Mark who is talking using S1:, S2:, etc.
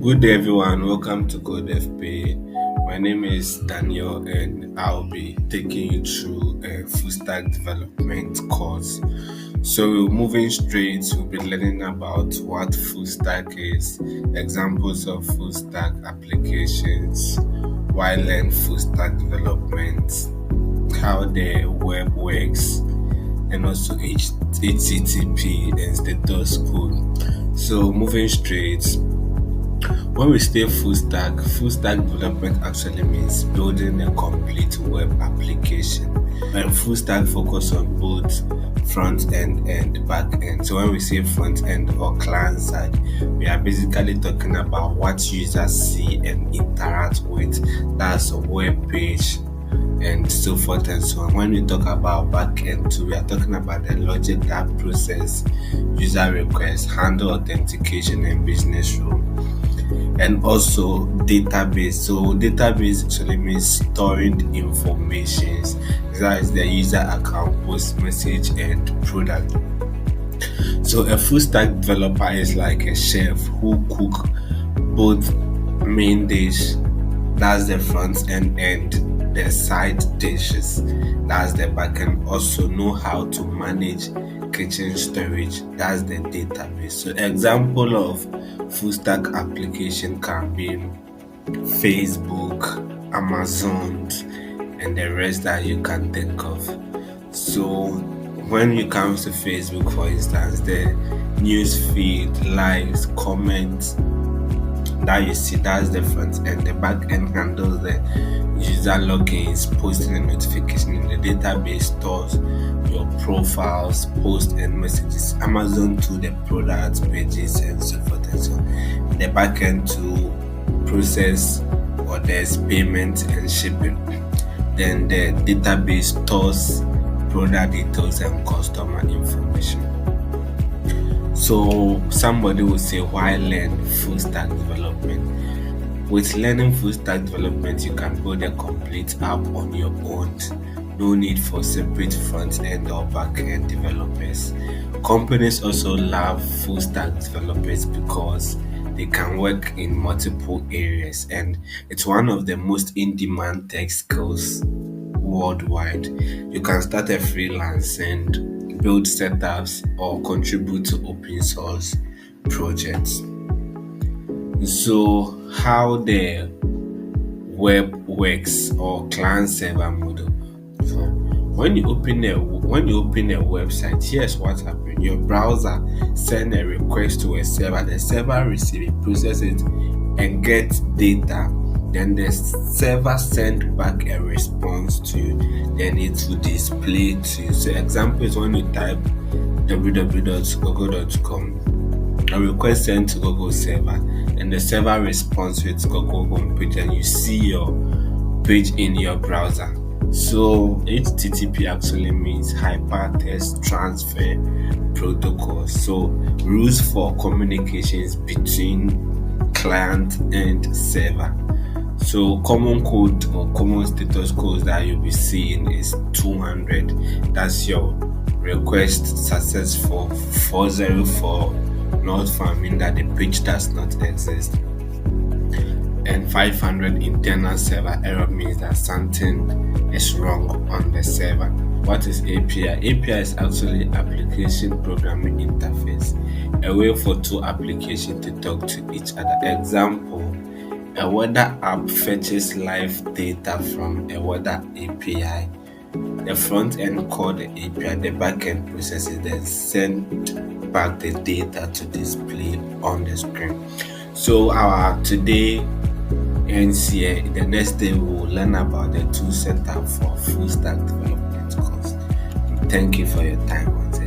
S1: Good day, everyone. Welcome to Code FP. My name is Daniel, and I'll be taking you through a full stack development course. So, moving straight, we'll be learning about what full stack is, examples of full stack applications, why learn full stack development, how the web works, and also HTTP and status code. So, moving straight. When we say full stack development actually means building a complete web application. And full stack focus on both front end and back end. So when we say front end or client side, we are basically talking about what users see and interact with. That's a web page and so forth and so on. When we talk about back end too, we are talking about the logic that process user requests, handle authentication and business rule. And also database. So database actually means storing information. That is the user account, post message, and product. So a full stack developer is like a chef who cook both main dish, that's the front end, and the side dishes, that's the back end. Also know how to manage kitchen storage, that's the database. So example of full stack application can be Facebook, Amazon, and the rest that you can think of. So when it comes to Facebook, for instance, the news feed, likes, comments that you see, that's the front end. The back end handles the user logins, posting and notification. In the database stores your profiles, posts and messages. Amazon to the products, pages, and so forth and so on. The back end to process orders, payment and shipping. Then the database stores product details and customer information. So somebody will say, why learn full stack development? With learning full stack development, you can build a complete app on your own. No need for separate front end or back end developers. Companies also love full stack developers because they can work in multiple areas, and it's one of the most in-demand tech skills worldwide. You can start a freelance and build setups or contribute to open source projects. So how the web works or client server model. When you open a website, here's what happens. Your browser send a request to a server. The server receives it, processes it, and gets data. Then the server send back a response to you. Then it will display to you. So example is when you type www.google.com, a request sent to Google server, and the server responds with Google homepage, and you see your page in your browser. So HTTP actually means Hypertext Transfer Protocol. So rules for communications between client and server. So common code or common status codes that you'll be seeing is 200. That's your request successful. 404 not found, meaning that the page does not exist. And 500 internal server error means that something is wrong on the server. What is API? API is actually application programming interface, a way for two applications to talk to each other. Example, a weather app fetches live data from a weather API. The front end calls the API, the back end processes, then send back the data to display on the screen. So our today ends here. The next day we'll learn about the tool setup for full stack development course. Thank you for your time once again.